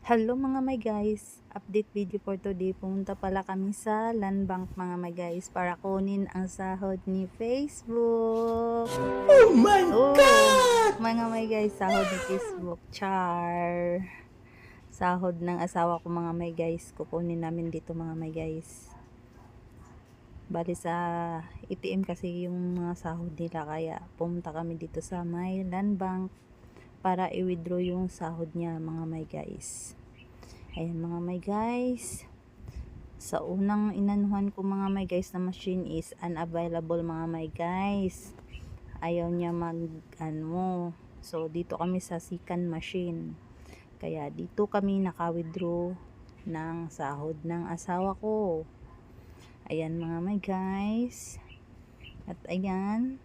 Hello mga may guys, update video for today. Pumunta pala kami sa Land Bank mga may guys para kunin ang sahod ni Facebook. Oh my God! Mga may guys, sahod ni Facebook. Char. Sahod ng asawa ko mga may guys. Kukunin namin dito mga may guys. Bali sa ATM kasi yung mga sahod nila, kaya pumunta kami dito sa may Land Bank para i-withdraw yung sahod niya mga may guys. Ayan mga may guys, sa unang inanuhan ko mga may guys na machine is unavailable mga may guys, ayaw niya mag so dito kami sa second machine, kaya dito kami naka-withdraw ng sahod ng asawa ko. Ayan mga may guys, at ayan,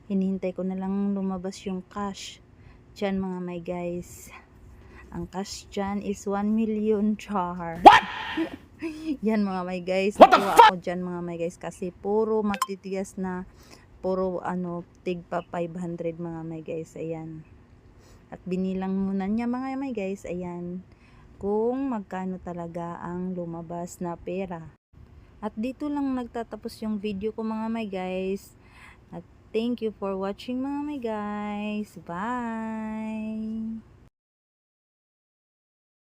hinihintay ko na lang lumabas yung cash dyan mga may guys. Ang cash dyan is 1 million char. What? Yan mga may guys, natuwa ako dyan mga may guys kasi puro matitigas na, puro tigpa 500 mga may guys. Ayan, at binilang muna niya mga may guys, ayan, kung magkano talaga ang lumabas na pera. At dito lang nagtatapos yung video ko mga may guys. At thank you for watching mga may guys. Bye!